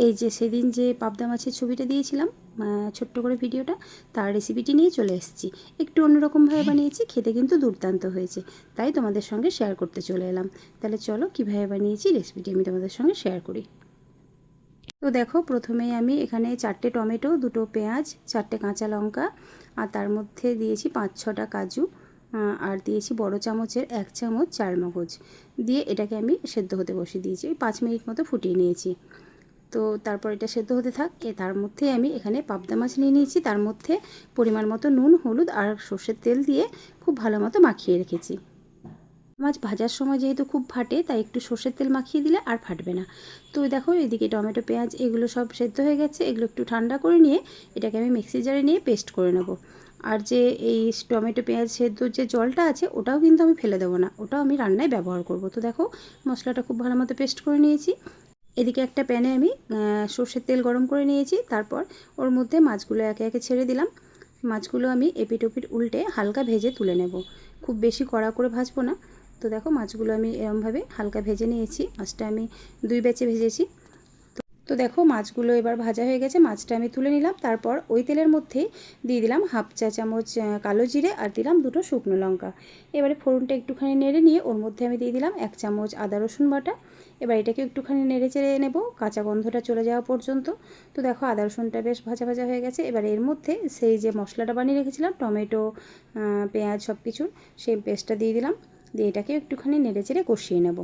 এই যে সেদিন যে পাবদা মাছের ছবিটা দিয়েছিলাম ছোট্ট করে ভিডিওটা, তার রেসিপিটি নিয়ে চলে এসেছি। একটু অন্যরকমভাবে বানিয়েছি, খেতে কিন্তু দুর্দান্ত হয়েছে, তাই তোমাদের সঙ্গে শেয়ার করতে চলে এলাম। তাহলে চলো কীভাবে বানিয়েছি রেসিপিটি আমি তোমাদের সঙ্গে শেয়ার করি। তো দেখো, প্রথমেই আমি এখানে 4টে টমেটো, 2টো পেঁয়াজ, 4টে কাঁচা লঙ্কা, আর তার মধ্যে দিয়েছি 5-6টা কাজু, আর দিয়েছি বড় চামচের 1 চামচ চারমগজ দিয়ে এটাকে আমি সেদ্ধ হতে বসিয়ে দিয়েছি। 5 মিনিট মতো ফুটিয়ে নিয়েছি। তো তারপর এটা সেদ্ধ হতে থাক। তার মধ্যে আমি এখানে পাবদা মাছ নিয়ে নিয়েছি, তার মধ্যে পরিমাণ মতো নুন, হলুদ আর সর্ষের তেল দিয়ে খুব ভালো মতো মাখিয়ে রেখেছি। মাছ ভাজার সময় যেহেতু খুব ফাটে, তাই একটু সর্ষের তেল মাখিয়ে দিলে আর ফাটবে না। তো দেখো, এদিকে টমেটো, পেঁয়াজ এগুলো সব সেদ্ধ হয়ে গেছে। এগুলো একটু ঠান্ডা করে নিয়ে এটাকে আমি মিক্সি জারে নিয়ে পেস্ট করে নেব। আর যে এই টমেটো পেঁয়াজ সেদ্ধর যে জলটা আছে, ওটাও কিন্তু আমি ফেলে দেবো না, ওটাও আমি রান্নায় ব্যবহার করব। তো দেখো, মশলাটা খুব ভালো মতো পেস্ট করে নিয়েছি। এদিকে একটা প্যানে আমি সর্ষের তেল গরম করে নিয়েছি। তারপর ওর মধ্যে মাছগুলো একে একে ছেড়ে দিলাম। মাছগুলো আমি এপিট ওপিট উল্টে হালকা ভেজে তুলে নেব, খুব বেশি কড়া করে ভাজবো না। তো দেখো, মাছগুলো আমি এরমভাবে হালকা ভেজে নিয়েছি। মাছটা আমি 2 ব্যাচে ভেজেছি। তো দেখো, মাছগুলো এবার ভাজা হয়ে গেছে, মাছটা আমি তুলে নিলাম। তারপর ওই তেলের মধ্যে দিয়ে দিলাম 1/2 চা চামচ কালো জিরে, আর দিলাম 2টো শুকনো লঙ্কা। এবারে ফোড়নটা একটুখানি নেড়ে নিয়ে ওর মধ্যে আমি দিয়ে দিলাম 1 চামচ আদা রসুন বাটা। এবার এটাকে একটুখানি নেড়ে চেড়ে নেব কাঁচা গন্ধটা চলে যাওয়া পর্যন্ত। তো দেখো, আদা রসুনটা বেশ ভাজা ভাজা হয়ে গেছে। এবার এর মধ্যে সেই যে মশলাটা বানিয়ে রেখেছিলাম, টমেটো, পেঁয়াজ সব কিছুর, সেই পেস্টটা দিয়ে দিলাম। দিয়ে এটাকে একটুখানি নেড়ে চেড়ে কষিয়ে নেব।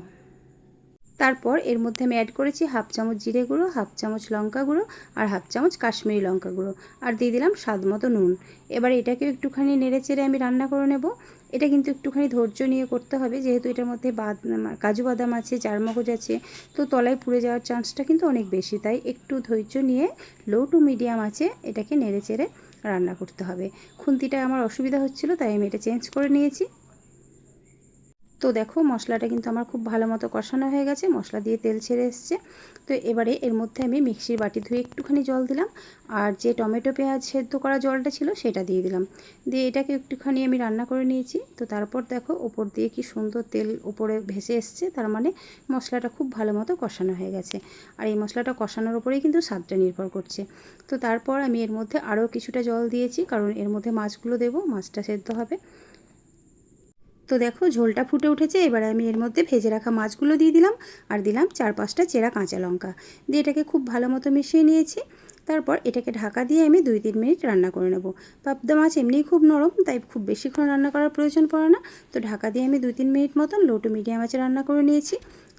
তারপর এর মধ্যে আমি অ্যাড করেছি 1/2 চামচ জিরে গুঁড়ো, 1/2 চামচ লঙ্কা গুঁড়ো আর 1/2 চামচ কাশ্মীরি লঙ্কা গুঁড়ো, আর দিয়ে দিলাম স্বাদ মতো নুন। এবার এটাকে একটুখানি নেড়ে চেড়ে আমি রান্না করে নেব। এটা কিন্তু একটুখানি ধৈর্য নিয়ে করতে হবে, যেহেতু এটার মধ্যে কাজু বাদাম আছে, চারমগজ আছে, তো তলায় পুড়ে যাওয়ার চান্সটা কিন্তু অনেক বেশি। তাই একটু ধৈর্য নিয়ে লো টু মিডিয়াম আছে এটাকে নেড়ে চেড়ে রান্না করতে হবে। খুন্তিটা আমার অসুবিধা হচ্ছিলো, তাই আমি এটা চেঞ্জ করে নিয়েছি। তো দেখো, মশলাটা কিন্তু আমার খুব ভালো মতো কষানো হয়ে গেছে, মশলা দিয়ে তেল ছেড়ে এসছে। তো এবারে এর মধ্যে আমি মিক্সির বাটি ধুয়ে একটুখানি জল দিলাম, আর যে টমেটো পেঁয়াজ সেদ্ধ করা জলটা ছিল সেটা দিয়ে দিলাম। দিয়ে এটাকে একটুখানি আমি রান্না করে নিয়েছি। তো তারপর দেখো, ওপর দিয়ে কি সুন্দর তেল উপরে ভেসে এসছে, তার মানে মশলাটা খুব ভালো মতো কষানো হয়ে গেছে। আর এই মশলাটা কষানোর উপরেই কিন্তু স্বাদটা নির্ভর করছে। তো তারপর আমি এর মধ্যে আরও কিছুটা জল দিয়েছি, কারণ এর মধ্যে মাছগুলো দেবো, মাছটা সেদ্ধ হবে। তো দেখো, ঝোলটা ফুটে উঠেছে। এবারে আমি এর মধ্যে ভেজে রাখা মাছগুলো দিয়ে দিলাম, আর দিলাম 4-5টা চেরা কাঁচা লঙ্কা দিয়ে এটাকে খুব ভালো মতো মিশিয়ে নিয়েছি। তারপর এটাকে ঢাকা দিয়ে আমি 2-3 মিনিট রান্না করে নেব। পাবদা মাছ এমনিই খুব নরম, তাই খুব বেশিক্ষণ রান্না করার প্রয়োজন পড়ে না। তো ঢাকা দিয়ে আমি 2-3 মিনিট মতন লো টু মিডিয়াম আঁচে রান্না করে নিয়েছি।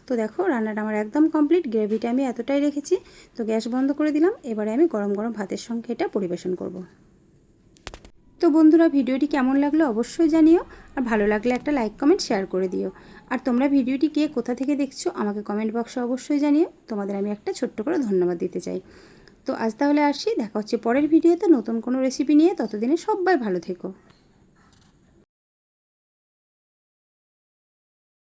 তো দেখো, রান্নাটা আমার একদম কমপ্লিট। গ্রেভিটা আমি এতটাই রেখেছি। তো গ্যাস বন্ধ করে দিলাম। এবারে আমি গরম গরম ভাতের সঙ্গে এটা পরিবেশন করব। তো বন্ধুরা, ভিডিওটি কেমন লাগলো অবশ্যই জানিও, আর ভালো লাগলে একটা লাইক কমেন্ট শেয়ার করে দিও। আর তোমরা ভিডিওটি কে কোথা থেকে দেখছো আমাকে কমেন্ট বক্সে অবশ্যই জানিও। তোমাদের আমি একটা ছোট্ট করে ধন্যবাদ দিতে চাই। তো আজ তাহলে আসি, দেখা হচ্ছে পরের ভিডিওতে নতুন কোনো রেসিপি নিয়ে। ততদিনে সবাই ভালো থেকো।